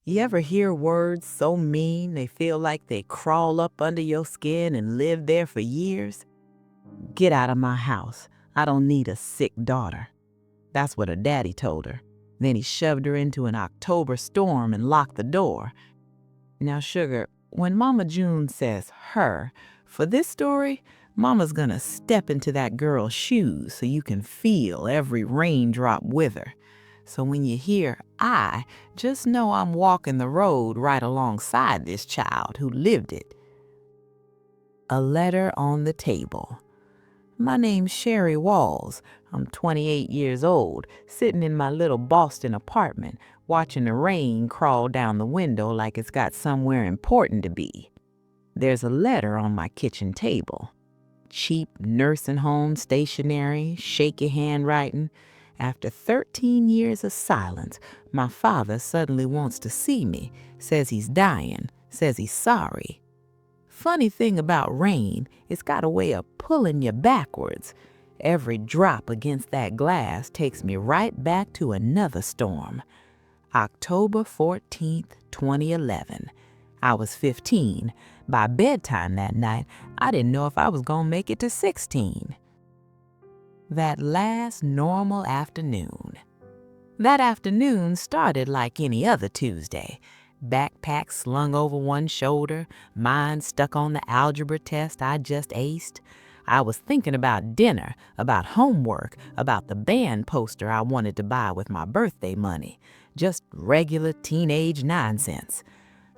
You ever hear words so mean they feel like they crawl up under your skin and live there for years? Get out of my house. I don't need a sick daughter. That's what her daddy told her. Then he shoved her into an October storm and locked the door. Now, sugar, when Mama June says her, for this story, Mama's gonna step into that girl's shoes so you can feel every raindrop with her. So when you hear I, just know I'm walking the road right alongside this child who lived it. A letter on the table. My name's Sherry Walls. I'm 28 years old, sitting in my little Boston apartment, watching the rain crawl down the window like it's got somewhere important to be. There's a letter on my kitchen table. Cheap nursing home stationery, shaky handwriting. After 13 years of silence, my father suddenly wants to see me, says he's dying, says he's sorry. Funny thing about rain, it's got a way of pulling you backwards. Every drop against that glass takes me right back to another storm. October 14th, 2011. I was 15. By bedtime that night, I didn't know if I was going to make it to 16. That last normal afternoon. That afternoon started like any other Tuesday. Backpack slung over one shoulder, mind stuck on the algebra test I just aced. I was thinking about dinner, about homework, about the band poster I wanted to buy with my birthday money. Just regular teenage nonsense.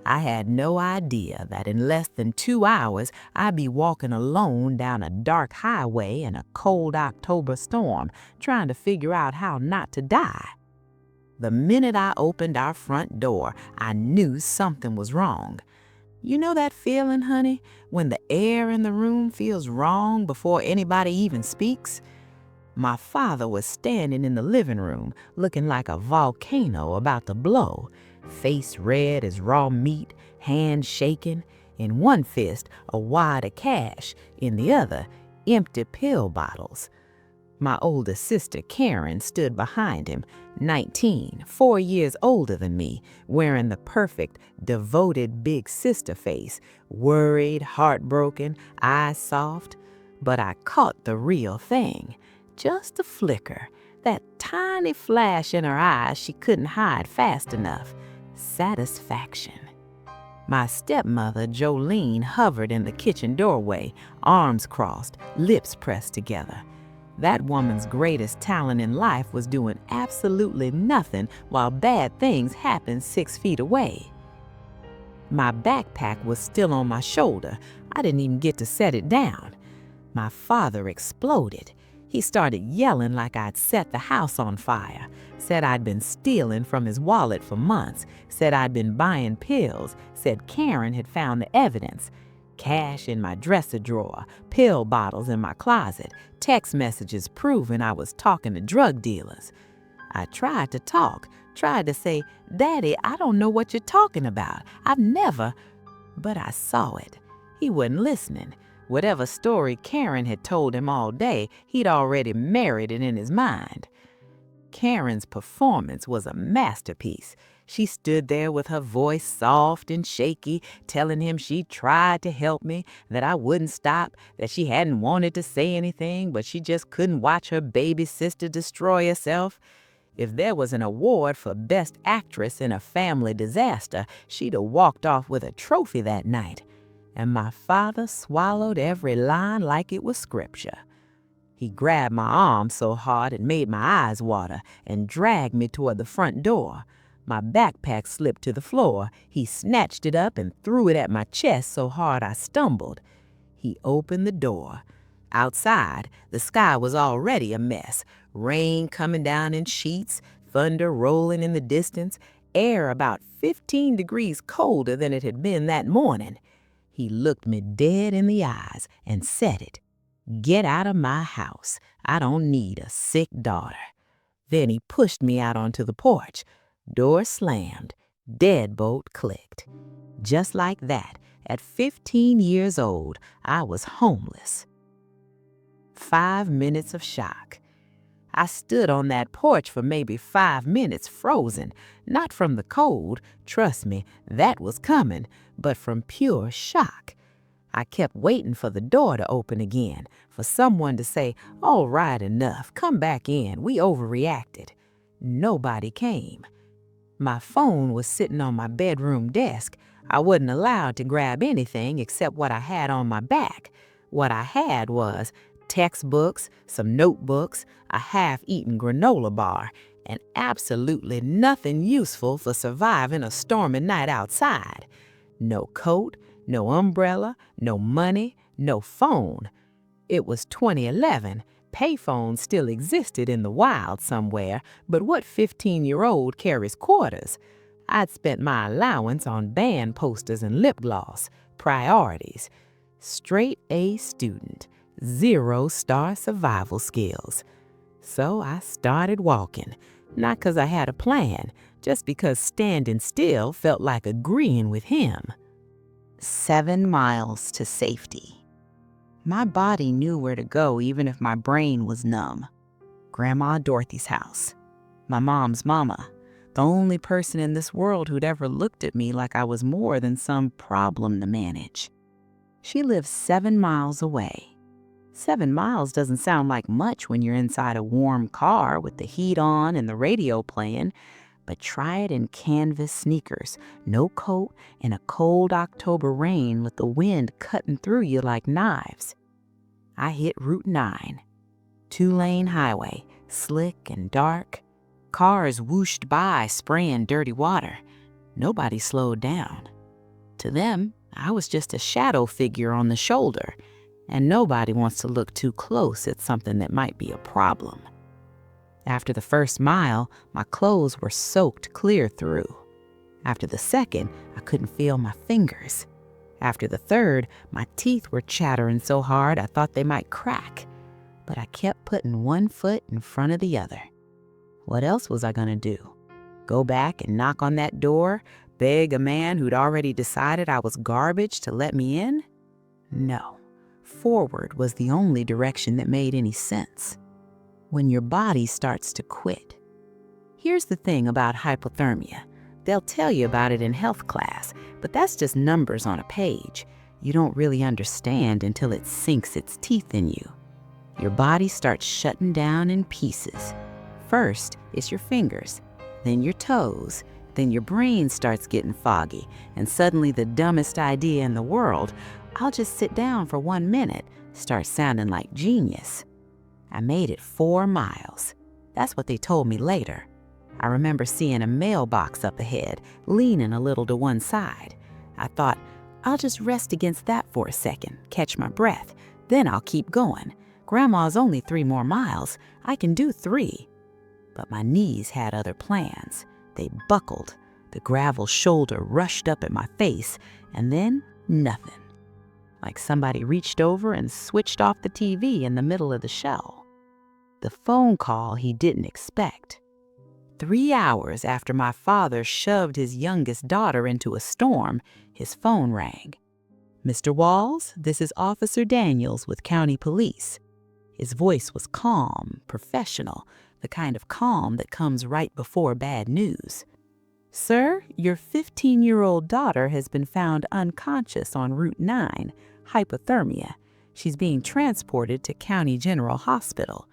I had no idea that in less than 2 hours I'd be walking alone down a dark highway in a cold October storm, trying to figure out how not to die. The minute I opened our front door, I knew something was wrong. You know that feeling, honey, when the air in the room feels wrong before anybody even speaks? My father was standing in the living room, looking like a volcano about to blow, face red as raw meat, hands shaking, in one fist a wad of cash, in the other empty pill bottles. My older sister, Karen, stood behind him, 19, 4 years older than me, wearing the perfect, devoted big sister face, worried, heartbroken, eyes soft. But I caught the real thing. Just a flicker, that tiny flash in her eyes she couldn't hide fast enough. Satisfaction. My stepmother, Jolene, hovered in the kitchen doorway, arms crossed, lips pressed together. That woman's greatest talent in life was doing absolutely nothing while bad things happened 6 feet away. My backpack was still on my shoulder. I didn't even get to set it down. My father exploded. He started yelling like I'd set the house on fire, said I'd been stealing from his wallet for months, said I'd been buying pills, said Karen had found the evidence. Cash in my dresser drawer, pill bottles in my closet, text messages proving I was talking to drug dealers. I tried to talk, tried to say, "Daddy, I don't know what you're talking about. I've never," but I saw it. He wasn't listening. Whatever story Karen had told him all day, he'd already married it in his mind. Karen's performance was a masterpiece. She stood there with her voice soft and shaky, telling him she tried to help me, that I wouldn't stop, that she hadn't wanted to say anything, but she just couldn't watch her baby sister destroy herself. If there was an award for Best Actress in a family disaster, she'd have walked off with a trophy that night. And my father swallowed every line like it was scripture. He grabbed my arm so hard it made my eyes water and dragged me toward the front door. My backpack slipped to the floor. He snatched it up and threw it at my chest so hard I stumbled. He opened the door. Outside, the sky was already a mess. Rain coming down in sheets, thunder rolling in the distance, air about 15 degrees colder than it had been that morning. He looked me dead in the eyes and said it. "Get out of my house. I don't need a sick daughter." Then he pushed me out onto the porch. Door slammed. Deadbolt clicked. Just like that, at 15 years old, I was homeless. 5 minutes of shock. I stood on that porch for maybe 5 minutes frozen, not from the cold, trust me, that was coming, but from pure shock. I kept waiting for the door to open again, for someone to say, "All right, enough, come back in, we overreacted." Nobody came. My phone was sitting on my bedroom desk. I wasn't allowed to grab anything except what I had on my back. What I had was textbooks, some notebooks, a half-eaten granola bar, and absolutely nothing useful for surviving a stormy night outside. No coat, no umbrella, no money, no phone. It was 2011. Payphones still existed in the wild somewhere, but what 15-year-old carries quarters? I'd spent my allowance on band posters and lip gloss. Priorities. Straight A student, 0-star survival skills. So I started walking, not because I had a plan, just because standing still felt like agreeing with him. 7 miles to safety. My body knew where to go even if my brain was numb. Grandma Dorothy's house. My mom's mama. The only person in this world who'd ever looked at me like I was more than some problem to manage. She lives 7 miles away. 7 miles doesn't sound like much when you're inside a warm car with the heat on and the radio playing, but try it in canvas sneakers, no coat, in a cold October rain with the wind cutting through you like knives. I hit Route 9. 2-lane highway, slick and dark. Cars whooshed by spraying dirty water. Nobody slowed down. To them, I was just a shadow figure on the shoulder, and nobody wants to look too close at something that might be a problem. After the first mile, my clothes were soaked clear through. After the second, I couldn't feel my fingers. After the third, my teeth were chattering so hard I thought they might crack. But I kept putting one foot in front of the other. What else was I going to do? Go back and knock on that door, beg a man who'd already decided I was garbage to let me in? No. Forward was the only direction that made any sense. When your body starts to quit. Here's the thing about hypothermia. They'll tell you about it in health class, but that's just numbers on a page. You don't really understand until it sinks its teeth in you. Your body starts shutting down in pieces. First, it's your fingers, then your toes, then your brain starts getting foggy, and suddenly the dumbest idea in the world, "I'll just sit down for 1 minute," starts sounding like genius. I made it 4 miles. That's what they told me later. I remember seeing a mailbox up ahead, leaning a little to one side. I thought, I'll just rest against that for a second, catch my breath, then I'll keep going. Grandma's only 3 more miles. I can do 3. But my knees had other plans. They buckled. The gravel shoulder rushed up at my face, and then nothing. Like somebody reached over and switched off the TV in the middle of the show. The phone call he didn't expect. 3 hours after my father shoved his youngest daughter into a storm, his phone rang. "Mr. Walls, this is Officer Daniels with County Police." His voice was calm, professional, the kind of calm that comes right before bad news. "Sir, your 15-year-old daughter has been found unconscious on Route 9, hypothermia. She's being transported to County General Hospital.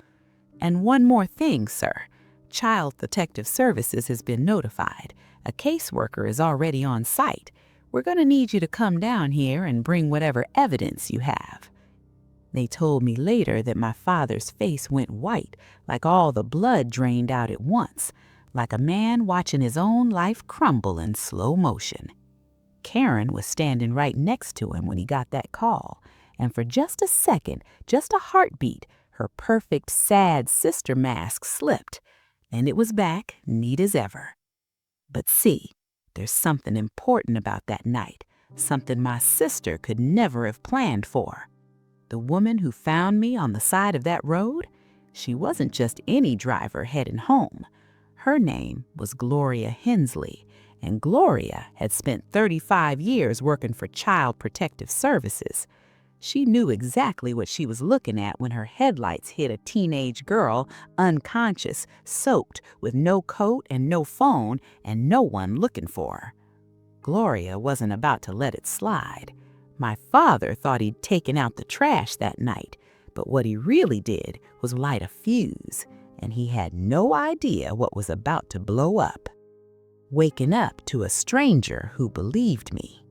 And one more thing, sir. Child Protective Services has been notified. A caseworker is already on site. We're going to need you to come down here and bring whatever evidence you have." They told me later that my father's face went white, like all the blood drained out at once, like a man watching his own life crumble in slow motion. Karen was standing right next to him when he got that call, and for just a second, just a heartbeat, her perfect sad sister mask slipped, and it was back, neat as ever. But see, there's something important about that night, something my sister could never have planned for. The woman who found me on the side of that road, she wasn't just any driver heading home. Her name was Gloria Hensley, and Gloria had spent 35 years working for Child Protective Services. She knew exactly what she was looking at when her headlights hit a teenage girl, unconscious, soaked, with no coat and no phone, and no one looking for her. Gloria wasn't about to let it slide. My father thought he'd taken out the trash that night, but what he really did was light a fuse, and he had no idea what was about to blow up. Waking up to a stranger who believed me.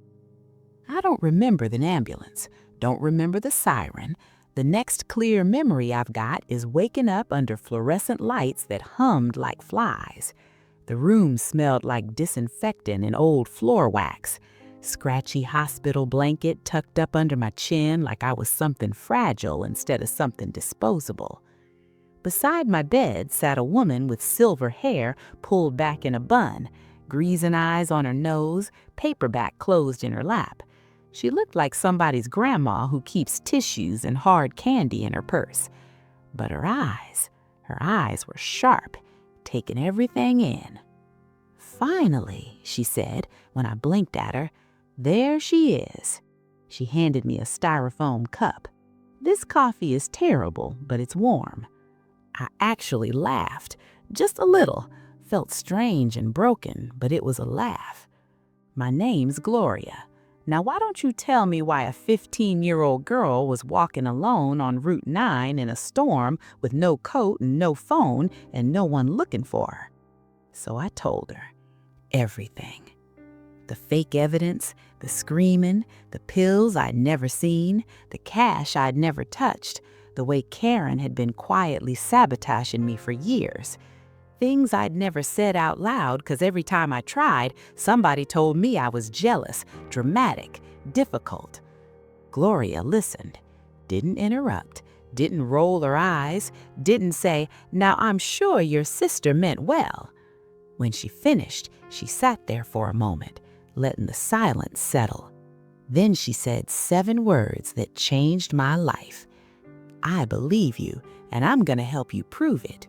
I don't remember the ambulance, don't remember the siren. The next clear memory I've got is waking up under fluorescent lights that hummed like flies. The room smelled like disinfectant and old floor wax. Scratchy hospital blanket tucked up under my chin like I was something fragile instead of something disposable. Beside my bed sat a woman with silver hair pulled back in a bun, greasing eyes on her nose, paperback closed in her lap. She looked like somebody's grandma who keeps tissues and hard candy in her purse. But her eyes were sharp, taking everything in. "Finally," she said when I blinked at her, "there she is." She handed me a styrofoam cup. "This coffee is terrible, but it's warm." I actually laughed, just a little. Felt strange and broken, but it was a laugh. "My name's Gloria. Now why don't you tell me why a 15-year-old girl was walking alone on Route 9 in a storm with no coat and no phone and no one looking for her?" So I told her everything. The fake evidence, the screaming, the pills I'd never seen, the cash I'd never touched, the way Karen had been quietly sabotaging me for years. Things I'd never said out loud because every time I tried, somebody told me I was jealous, dramatic, difficult. Gloria listened, didn't interrupt, didn't roll her eyes, didn't say, "Now I'm sure your sister meant well." When she finished, she sat there for a moment, letting the silence settle. Then she said 7 words that changed my life. "I believe you, and I'm going to help you prove it."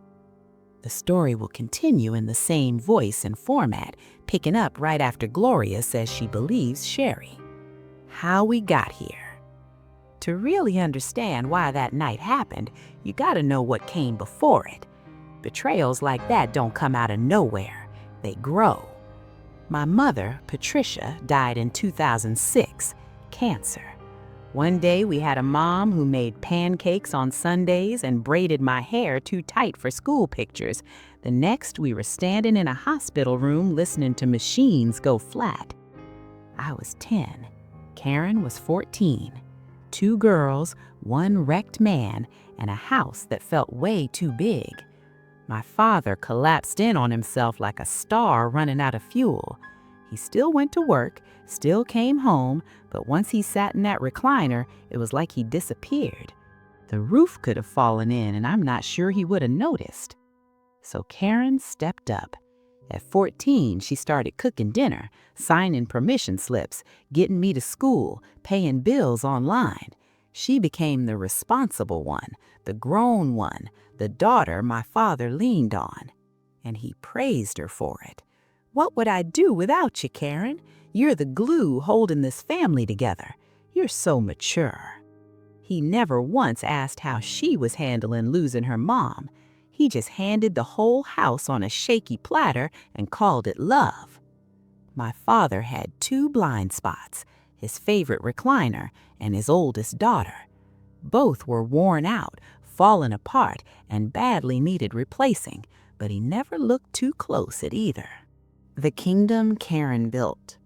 The story will continue in the same voice and format, picking up right after Gloria says she believes Sherry. How we got here. To really understand why that night happened, you gotta know what came before it. Betrayals like that don't come out of nowhere. They grow. My mother, Patricia, died in 2006, cancer. One day we had a mom who made pancakes on Sundays and braided my hair too tight for school pictures. The next we were standing in a hospital room listening to machines go flat. I was 10. Karen was 14. 2 girls, 1 wrecked man, and a house that felt way too big. My father collapsed in on himself like a star running out of fuel. He still went to work, still came home, but once he sat in that recliner, it was like he disappeared. The roof could have fallen in, and I'm not sure he would have noticed. So Karen stepped up. At 14, she started cooking dinner, signing permission slips, getting me to school, paying bills online. She became the responsible one, the grown one, the daughter my father leaned on. And he praised her for it. "What would I do without you, Karen? You're the glue holding this family together. You're so mature." He never once asked how she was handling losing her mom. He just handed the whole house on a shaky platter and called it love. My father had 2 blind spots, his favorite recliner and his oldest daughter. Both were worn out, falling apart, and badly needed replacing, but he never looked too close at either. The kingdom Karen built.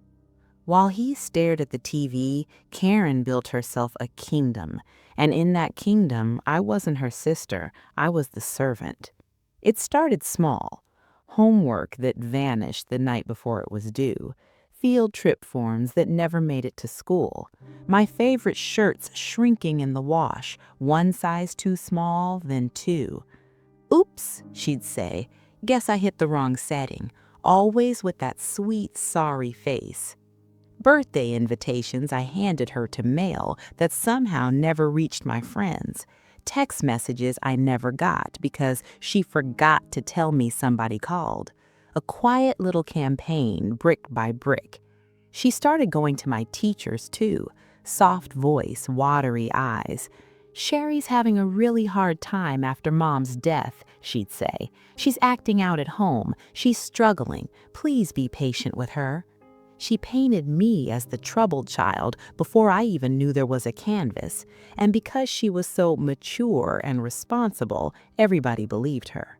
While he stared at the TV, Karen built herself a kingdom, and in that kingdom, I wasn't her sister, I was the servant. It started small. Homework that vanished the night before it was due. Field trip forms that never made it to school. My favorite shirts shrinking in the wash, 1 size too small, then 2. "Oops," she'd say, "guess I hit the wrong setting," always with that sweet, sorry face. Birthday invitations I handed her to mail that somehow never reached my friends. Text messages I never got because she forgot to tell me somebody called. A quiet little campaign, brick by brick. She started going to my teachers too, soft voice, watery eyes. "Sherry's having a really hard time after Mom's death," she'd say. "She's acting out at home. She's struggling. Please be patient with her." She painted me as the troubled child before I even knew there was a canvas, and because she was so mature and responsible, everybody believed her.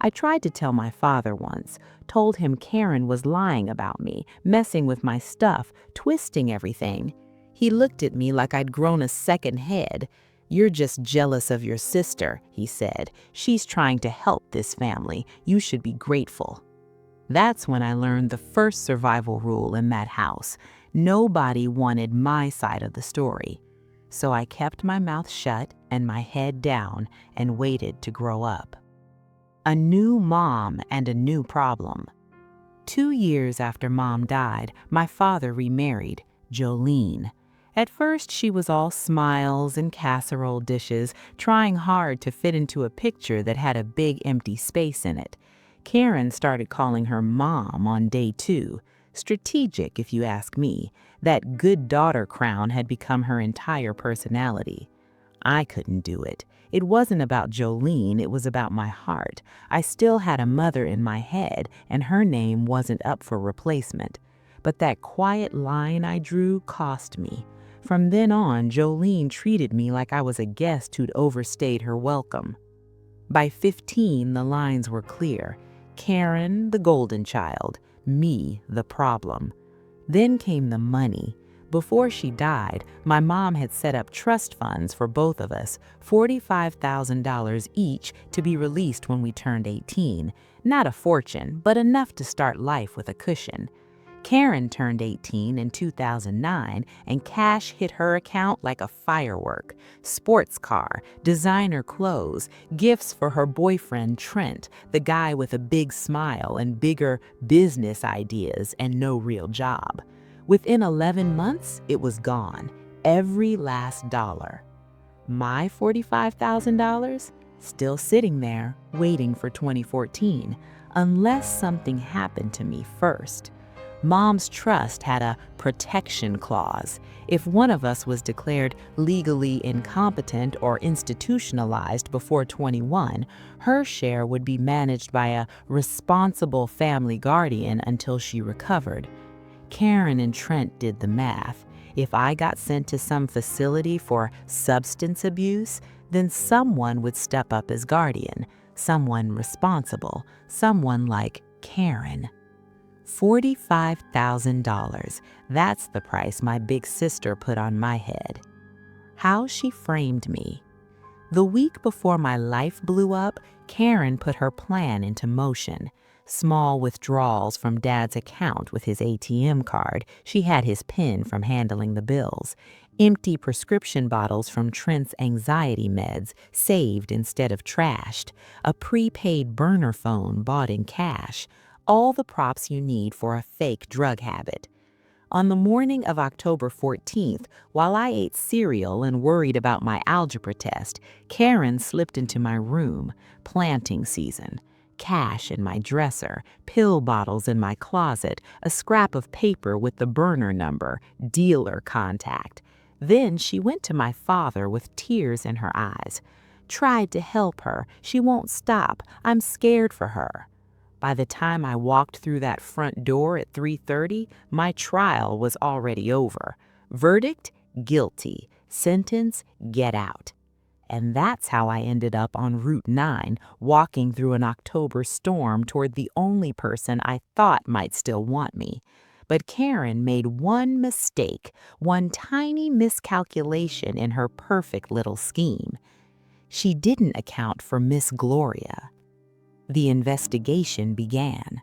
I tried to tell my father once, told him Karen was lying about me, messing with my stuff, twisting everything. He looked at me like I'd grown a second head. "You're just jealous of your sister," he said. "She's trying to help this family. You should be grateful." That's when I learned the first survival rule in that house. Nobody wanted my side of the story. So I kept my mouth shut and my head down and waited to grow up. A new mom and a new problem. 2 years after Mom died, my father remarried, Jolene. At first, she was all smiles and casserole dishes, trying hard to fit into a picture that had a big empty space in it. Karen started calling her Mom on day 2. Strategic, if you ask me. That good daughter crown had become her entire personality. I couldn't do it. It wasn't about Jolene, it was about my heart. I still had a mother in my head, and her name wasn't up for replacement. But that quiet line I drew cost me. From then on, Jolene treated me like I was a guest who'd overstayed her welcome. By 15, the lines were clear. Karen, the golden child, me, the problem. Then came the money. Before she died, my mom had set up trust funds for both of us, $45,000 each to be released when we turned 18. Not a fortune, but enough to start life with a cushion. Karen turned 18 in 2009, and cash hit her account like a firework. Sports car, designer clothes, gifts for her boyfriend Trent, the guy with a big smile and bigger business ideas and no real job. Within 11 months, it was gone. Every last dollar. My $45,000? Still sitting there, waiting for 2014, unless something happened to me first. Mom's trust had a protection clause. If one of us was declared legally incompetent or institutionalized before 21, her share would be managed by a responsible family guardian until she recovered. Karen and Trent did the math. If I got sent to some facility for substance abuse, then someone would step up as guardian, someone responsible, someone like Karen. $45,000. That's the price my big sister put on my head. How she framed me. The week before my life blew up, Karen put her plan into motion. Small withdrawals from Dad's account with his ATM card. She had his PIN from handling the bills. Empty prescription bottles from Trent's anxiety meds, saved instead of trashed. A prepaid burner phone bought in cash. All the props you need for a fake drug habit. On the morning of October 14th, while I ate cereal and worried about my algebra test, Karen slipped into my room. Planting season. Cash in my dresser, pill bottles in my closet, a scrap of paper with the burner number, dealer contact. Then she went to my father with tears in her eyes. Tried to help her. She won't stop. I'm scared for her. By the time I walked through that front door at 3:30, my trial was already over. Verdict, guilty. Sentence, get out. And that's how I ended up on Route 9, walking through an October storm toward the only person I thought might still want me. But Karen made one mistake, one tiny miscalculation in her perfect little scheme. She didn't account for Miss Gloria. The investigation began.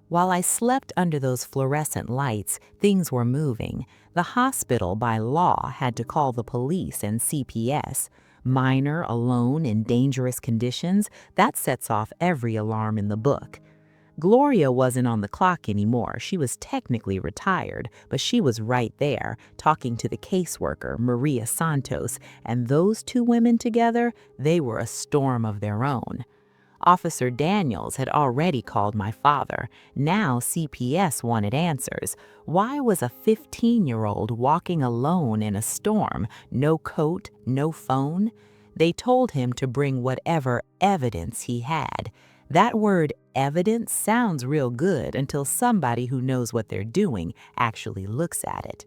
While I slept under those fluorescent lights, things were moving. The hospital, by law, had to call the police and CPS. Minor, alone, in dangerous conditions, that sets off every alarm in the book. Gloria wasn't on the clock anymore. She was technically retired, but she was right there, talking to the caseworker, Maria Santos, and those two women together, they were a storm of their own. Officer Daniels had already called my father. Now CPS wanted answers. Why was a 15-year-old walking alone in a storm? No coat, no phone? They told him to bring whatever evidence he had. That word evidence sounds real good until somebody who knows what they're doing actually looks at it.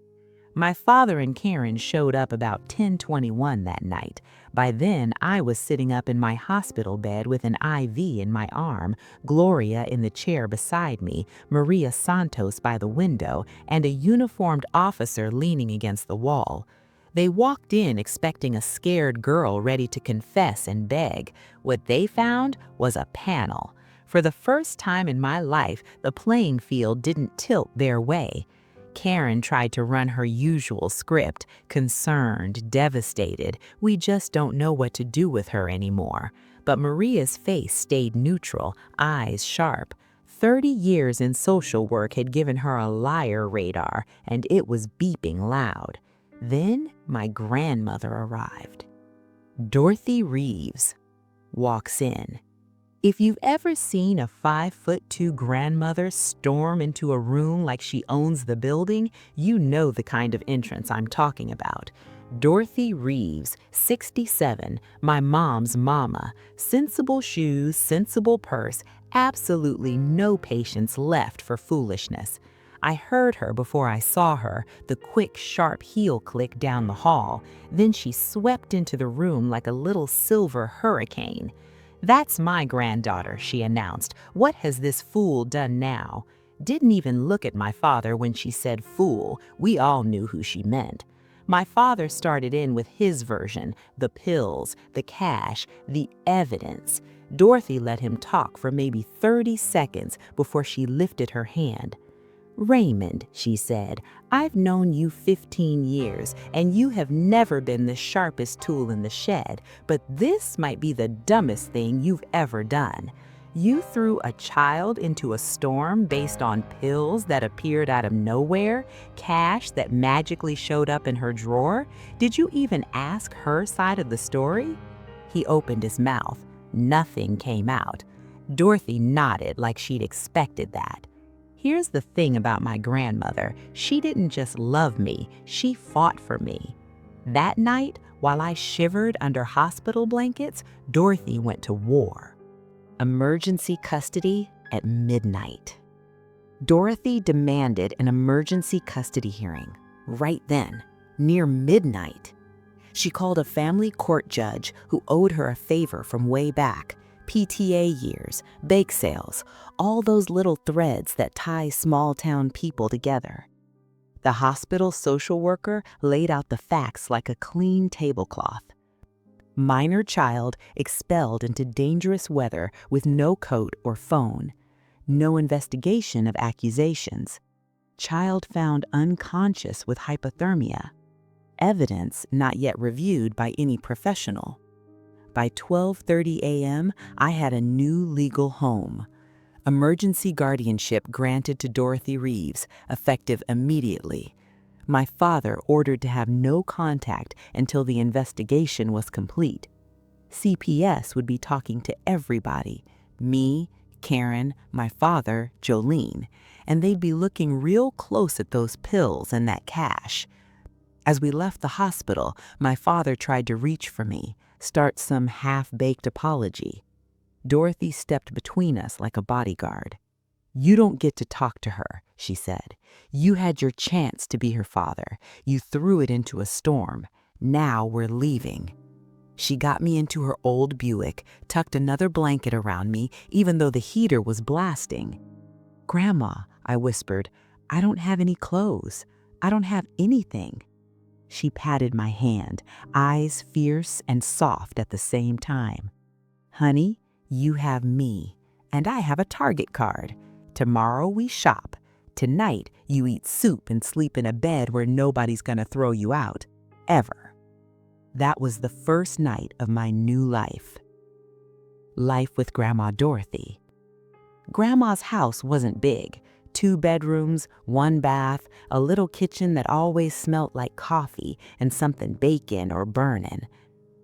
My father and Karen showed up about 10:21 that night. By then, I was sitting up in my hospital bed with an IV in my arm, Gloria in the chair beside me, Maria Santos by the window, and a uniformed officer leaning against the wall. They walked in expecting a scared girl ready to confess and beg. What they found was a panel. For the first time in my life, the playing field didn't tilt their way. Karen tried to run her usual script, concerned, devastated. We just don't know what to do with her anymore. But Maria's face stayed neutral, eyes sharp. 30 years in social work had given her a liar radar, and it was beeping loud. Then my grandmother arrived. Dorothy Reeves walks in. If you've ever seen a 5'2" grandmother storm into a room like she owns the building, you know the kind of entrance I'm talking about. Dorothy Reeves, 67, my mom's mama. Sensible shoes, sensible purse, absolutely no patience left for foolishness. I heard her before I saw her, the quick, sharp heel click down the hall. Then she swept into the room like a little silver hurricane. "That's my granddaughter," she announced. "What has this fool done now?" Didn't even look at my father when she said fool. We all knew who she meant. My father started in with his version, the pills, the cash, the evidence. Dorothy let him talk for maybe 30 seconds before she lifted her hand. "Raymond," she said, "I've known you 15 years, and you have never been the sharpest tool in the shed, but this might be the dumbest thing you've ever done. You threw a child into a storm based on pills that appeared out of nowhere, cash that magically showed up in her drawer. Did you even ask her side of the story?" He opened his mouth. Nothing came out. Dorothy nodded like she'd expected that. Here's the thing about my grandmother. She didn't just love me, she fought for me. That night, while I shivered under hospital blankets, Dorothy went to war. Emergency custody at midnight. Dorothy demanded an emergency custody hearing right then, near midnight. She called a family court judge who owed her a favor from way back. PTA years, bake sales, all those little threads that tie small-town people together. The hospital social worker laid out the facts like a clean tablecloth. Minor child expelled into dangerous weather with no coat or phone. No investigation of accusations. Child found unconscious with hypothermia. Evidence not yet reviewed by any professional. By 12:30 a.m., I had a new legal home. Emergency guardianship granted to Dorothy Reeves, effective immediately. My father ordered to have no contact until the investigation was complete. CPS would be talking to everybody, me, Karen, my father, Jolene, and they'd be looking real close at those pills and that cash. As we left the hospital, my father tried to reach for me, start some half-baked apology. Dorothy stepped between us like a bodyguard. "You don't get to talk to her," she said. "You had your chance to be her father. You threw it into a storm. Now we're leaving." She got me into her old Buick, tucked another blanket around me, even though the heater was blasting. "Grandma," I whispered, "I don't have any clothes. I don't have anything." She patted my hand, eyes fierce and soft at the same time. "Honey, you have me, and I have a Target card. Tomorrow we shop. Tonight you eat soup and sleep in a bed where nobody's gonna throw you out. Ever." That was the first night of my new life. Life with Grandma Dorothy. Grandma's house wasn't big. 2 bedrooms, 1 bath, a little kitchen that always smelt like coffee and something baking or burning.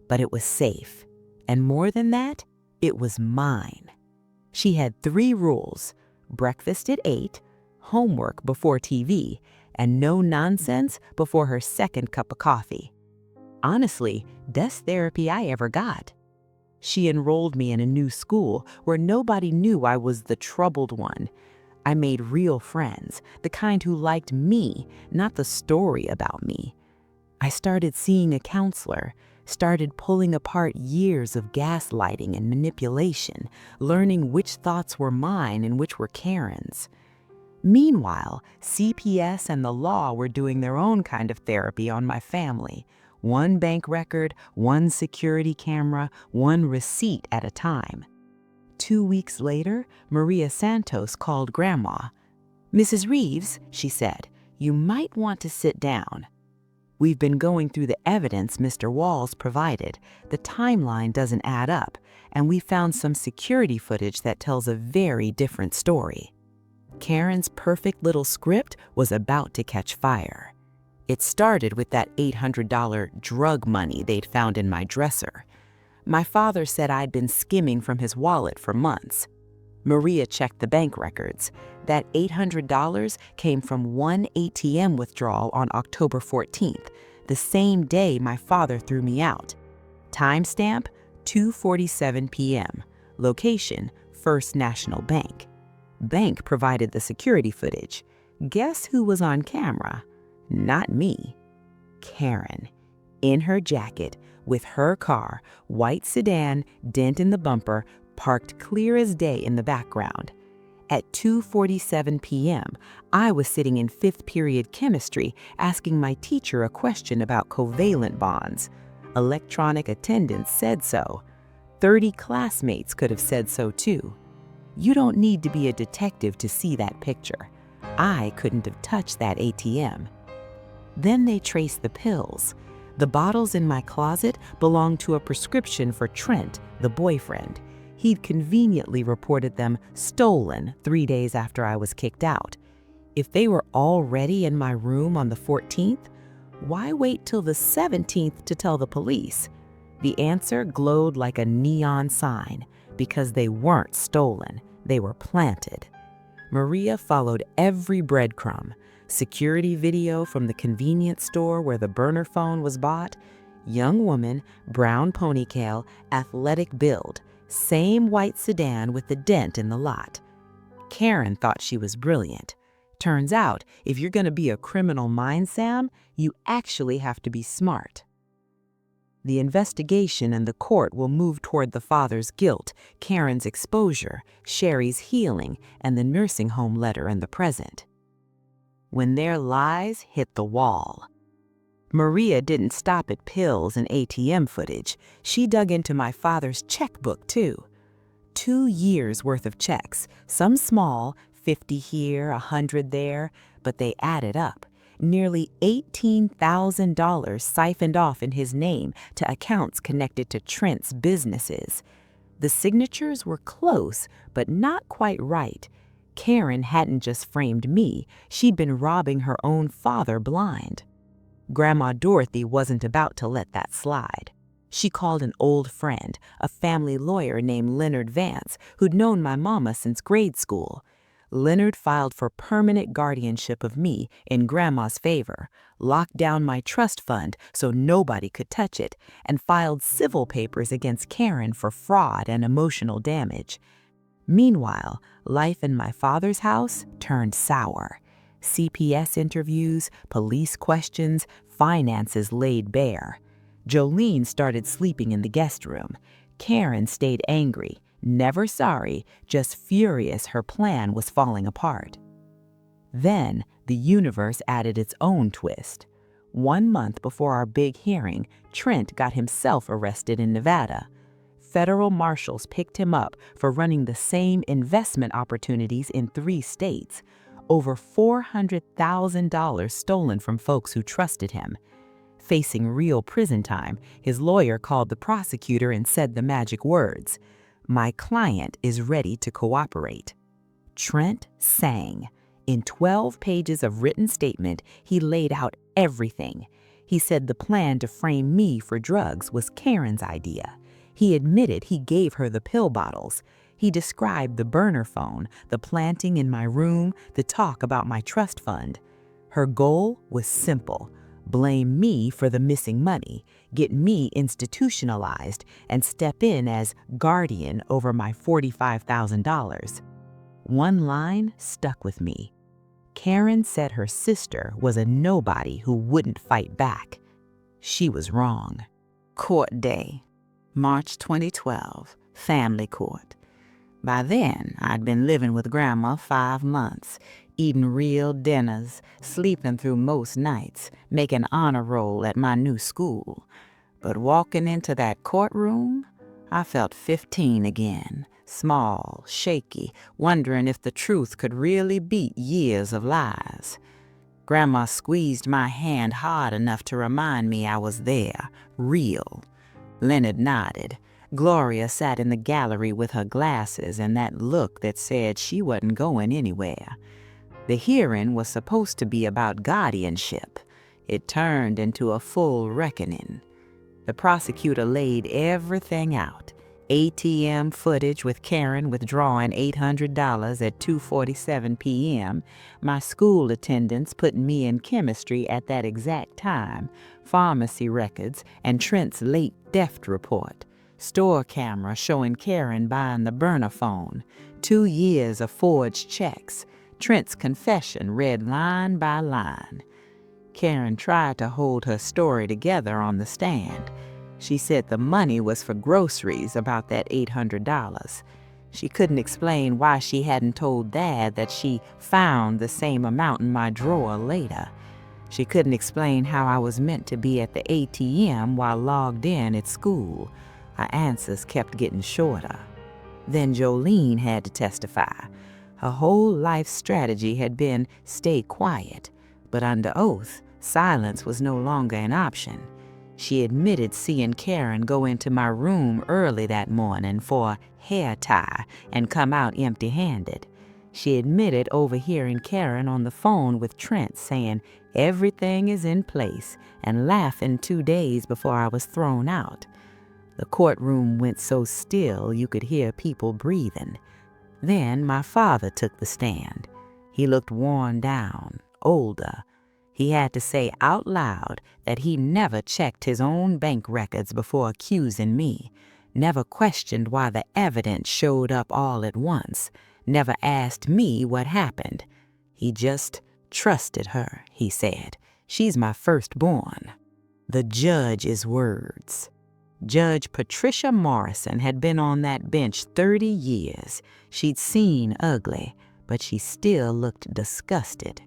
But it was safe. And more than that, It was mine. She had 3 rules: breakfast at 8, homework before TV, and no nonsense before her second cup of coffee. Honestly, best therapy I ever got. She enrolled me in a new school where nobody knew I was the troubled one. I made real friends, the kind who liked me, not the story about me. I started seeing a counselor, started pulling apart years of gaslighting and manipulation, learning which thoughts were mine and which were Karen's. Meanwhile, CPS and the law were doing their own kind of therapy on my family. One bank record, one security camera, one receipt at a time. 2 weeks later, Maria Santos called Grandma. "Mrs. Reeves," she said, "you might want to sit down. We've been going through the evidence Mr. Walls provided. The timeline doesn't add up, and we found some security footage that tells a very different story." Karen's perfect little script was about to catch fire. It started with that $800 drug money they'd found in my dresser. My father said I'd been skimming from his wallet for months. Maria checked the bank records. That $800 came from one ATM withdrawal on October 14th, the same day my father threw me out. Timestamp, 2:47 p.m. Location, First National Bank. Bank provided the security footage. Guess who was on camera? Not me. Karen, in her jacket, with her car, white sedan, dent in the bumper, parked clear as day in the background. At 2:47 p.m., I was sitting in 5th period chemistry asking my teacher a question about covalent bonds. Electronic attendance said so. 30 classmates could have said so too. You don't need to be a detective to see that picture. I couldn't have touched that ATM. Then they traced the pills. The bottles in my closet belonged to a prescription for Trent, the boyfriend. He'd conveniently reported them stolen 3 days after I was kicked out. If they were already in my room on the 14th, why wait till the 17th to tell the police? The answer glowed like a neon sign, because they weren't stolen, they were planted. Maria followed every breadcrumb. Security video from the convenience store where the burner phone was bought. Young woman, brown ponytail, athletic build, same white sedan with the dent in the lot. Karen thought she was brilliant. Turns out, if you're going to be a criminal mind, Sam, you actually have to be smart. The investigation and the court will move toward the father's guilt, Karen's exposure, Sherry's healing, and the nursing home letter in the present. When their lies hit the wall. Maria didn't stop at pills and ATM footage. She dug into my father's checkbook, too. 2 years' worth of checks, some small, 50 here, 100 there, but they added up. Nearly $18,000 siphoned off in his name to accounts connected to Trent's businesses. The signatures were close, but not quite right. Karen hadn't just framed me, she'd been robbing her own father blind. Grandma Dorothy wasn't about to let that slide. She called an old friend, a family lawyer named Leonard Vance, who'd known my mama since grade school. Leonard filed for permanent guardianship of me in Grandma's favor, locked down my trust fund so nobody could touch it, and filed civil papers against Karen for fraud and emotional damage. Meanwhile, life in my father's house turned sour. CPS interviews, police questions, finances laid bare. Jolene started sleeping in the guest room. Karen stayed angry, never sorry, just furious her plan was falling apart. Then the universe added its own twist. 1 month before our big hearing, Trent got himself arrested in Nevada. Federal marshals picked him up for running the same investment opportunities in 3 states. Over $400,000 stolen from folks who trusted him. Facing real prison time, his lawyer called the prosecutor and said the magic words, "My client is ready to cooperate." Trent sang. In 12 pages of written statement, he laid out everything. He said the plan to frame me for drugs was Karen's idea. He admitted he gave her the pill bottles. He described the burner phone, the planting in my room, the talk about my trust fund. Her goal was simple: blame me for the missing money, get me institutionalized, and step in as guardian over my $45,000. One line stuck with me. Karen said her sister was a nobody who wouldn't fight back. She was wrong. Court day, March 2012, family court. By then, I'd been living with Grandma 5 months, eating real dinners, sleeping through most nights, making honor roll at my new school. But walking into that courtroom, I felt 15 again, small, shaky, wondering if the truth could really beat years of lies. Grandma squeezed my hand hard enough to remind me I was there, real. Leonard nodded. Gloria sat in the gallery with her glasses and that look that said she wasn't going anywhere. The hearing was supposed to be about guardianship. It turned into a full reckoning. The prosecutor laid everything out. ATM footage with Karen withdrawing $800 at 2:47 p.m., my school attendance putting me in chemistry at that exact time, pharmacy records, and Trent's late theft report, store camera showing Karen buying the burner phone, 2 years of forged checks, Trent's confession read line by line. Karen tried to hold her story together on the stand. She said the money was for groceries, about that $800. She couldn't explain why she hadn't told Dad that she found the same amount in my drawer later. She couldn't explain how I was meant to be at the ATM while logged in at school. Her answers kept getting shorter. Then Jolene had to testify. Her whole life strategy had been stay quiet, but under oath, silence was no longer an option. She admitted seeing Karen go into my room early that morning for a hair tie and come out empty-handed. She admitted overhearing Karen on the phone with Trent saying everything is in place and laughing 2 days before I was thrown out. The courtroom went so still you could hear people breathing. Then my father took the stand. He looked worn down, older. He had to say out loud that he never checked his own bank records before accusing me, never questioned why the evidence showed up all at once, never asked me what happened. He just trusted her, he said. She's my firstborn. The judge's words. Judge Patricia Morrison had been on that bench 30 years. She'd seen ugly, but she still looked disgusted.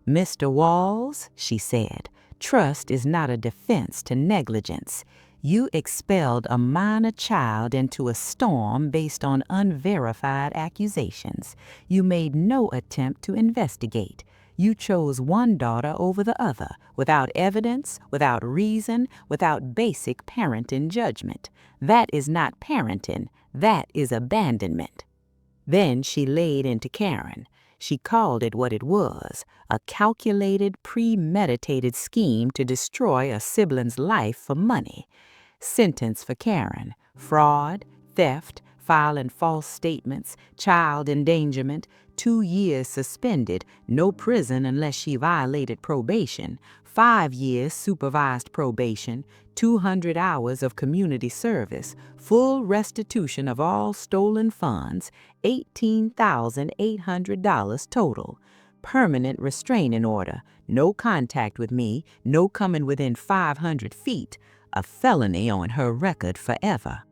"Mr. Walls," she said, "trust is not a defense to negligence. You expelled a minor child into a storm based on unverified accusations. You made no attempt to investigate. You chose one daughter over the other, without evidence, without reason, without basic parenting judgment. That is not parenting. That is abandonment." Then she laid into Karen. She called it what it was, a calculated, premeditated scheme to destroy a sibling's life for money. Sentence for Karen: fraud, theft, filing false statements, child endangerment, 2 years suspended, no prison unless she violated probation, 5 years supervised probation, 200 hours of community service, full restitution of all stolen funds, $18,800 total, permanent restraining order, no contact with me, no coming within 500 feet, a felony on her record forever.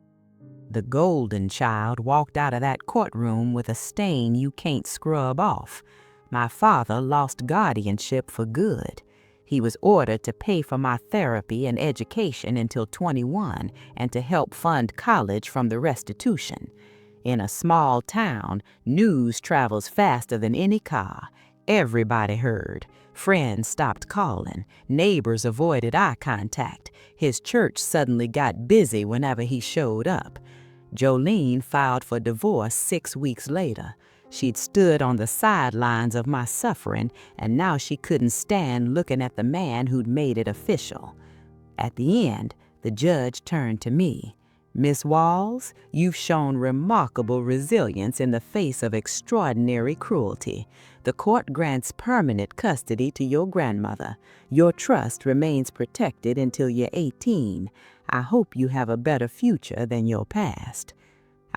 The golden child walked out of that courtroom with a stain you can't scrub off. My father lost guardianship for good. He was ordered to pay for my therapy and education until 21 and to help fund college from the restitution. In a small town, news travels faster than any car. Everybody heard. Friends stopped calling. Neighbors avoided eye contact. His church suddenly got busy whenever he showed up. Jolene filed for divorce 6 weeks later. She'd stood on the sidelines of my suffering, and now she couldn't stand looking at the man who'd made it official. At the end, the judge turned to me. Miss Walls, you've shown remarkable resilience in the face of extraordinary cruelty. The court grants permanent custody to your grandmother. Your trust remains protected until you're 18. I hope you have a better future than your past."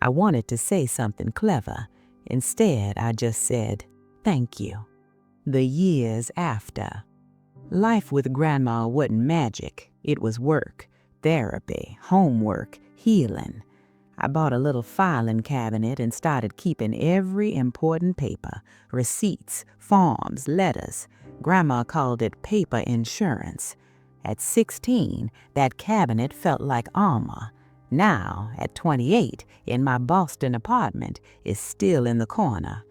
I wanted to say something clever. Instead, I just said, "Thank you." The years after. Life with Grandma wasn't magic. It was work, therapy, homework, healing. I bought a little filing cabinet and started keeping every important paper, receipts, forms, letters. Grandma called it paper insurance. At 16, that cabinet felt like armor. Now, at 28, in my Boston apartment, it's still in the corner.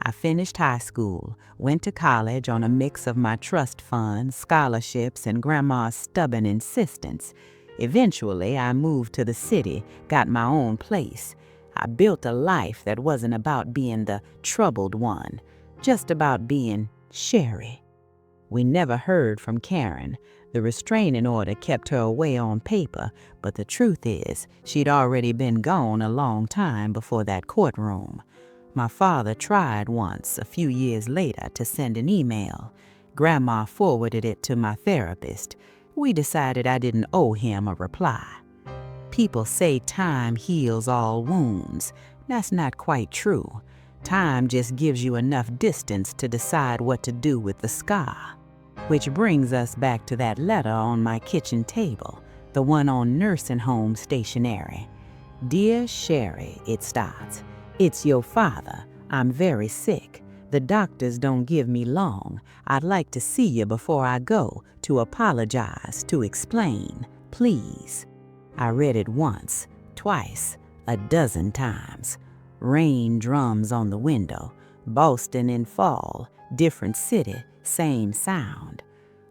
I finished high school, went to college on a mix of my trust fund, scholarships, and Grandma's stubborn insistence. Eventually, I moved to the city, got my own place. I built a life that wasn't about being the troubled one, just about being Sherry. We never heard from Karen. The restraining order kept her away on paper, but the truth is, she'd already been gone a long time before that courtroom. My father tried once, a few years later, to send an email. Grandma forwarded it to my therapist. We decided I didn't owe him a reply. People say time heals all wounds. That's not quite true. Time just gives you enough distance to decide what to do with the scar. Which brings us back to that letter on my kitchen table, the one on nursing home stationery. "Dear Sherry," it starts. "It's your father. I'm very sick. The doctors don't give me long. I'd like to see you before I go, to apologize, to explain. Please." I read it once, twice, a dozen times. Rain drums on the window. Boston in fall, different city, same sound.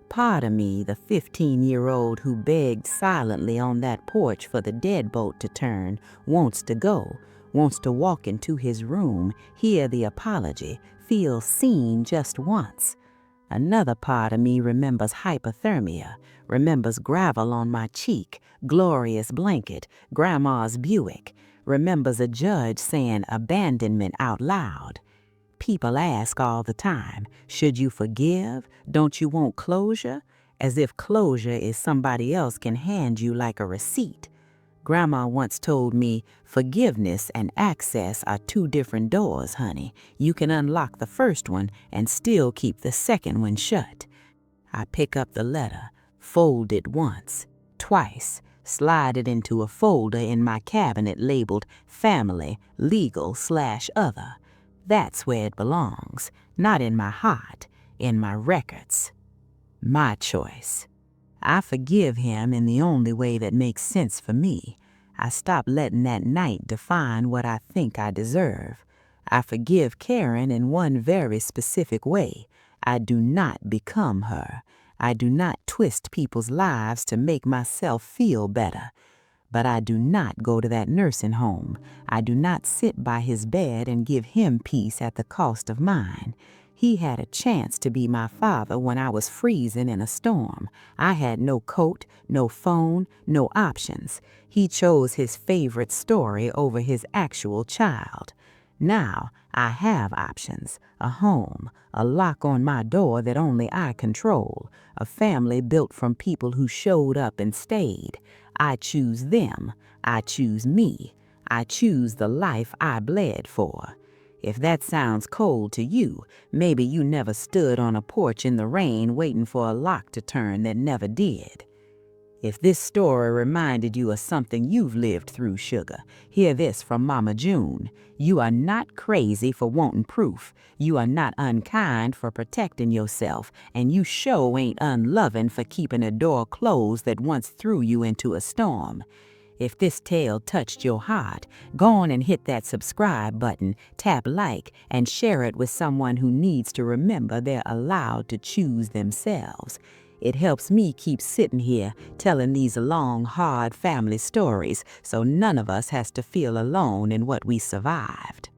Part of me, the 15-year-old who begged silently on that porch for the deadbolt to turn, wants to go, wants to walk into his room, hear the apology, feel seen just once. Another part of me remembers hypothermia, remembers gravel on my cheek, glorious blanket, Grandma's Buick, remembers a judge saying abandonment out loud. People ask all the time, should you forgive? Don't you want closure? As if closure is somebody else can hand you like a receipt. Grandma once told me, forgiveness and access are two different doors, honey. You can unlock the first one and still keep the second one shut. I pick up the letter, fold it once, twice, slide it into a folder in my cabinet labeled family, legal/other. That's where it belongs, not in my heart, in my records. My choice. I forgive him in the only way that makes sense for me. I stop letting that night define what I think I deserve. I forgive Karen in one very specific way. I do not become her. I do not twist people's lives to make myself feel better. But I do not go to that nursing home. I do not sit by his bed and give him peace at the cost of mine. He had a chance to be my father when I was freezing in a storm. I had no coat, no phone, no options. He chose his favorite story over his actual child. Now I have options, a home, a lock on my door that only I control, a family built from people who showed up and stayed. I choose them. I choose me. I choose the life I bled for. If that sounds cold to you, maybe you never stood on a porch in the rain waiting for a lock to turn that never did. If this story reminded you of something you've lived through, sugar, hear this from Mama June. You are not crazy for wanting proof. You are not unkind for protecting yourself, and you sure ain't unloving for keeping a door closed that once threw you into a storm. If this tale touched your heart, go on and hit that subscribe button, tap like, and share it with someone who needs to remember they're allowed to choose themselves. It helps me keep sitting here telling these long, hard family stories so none of us has to feel alone in what we survived.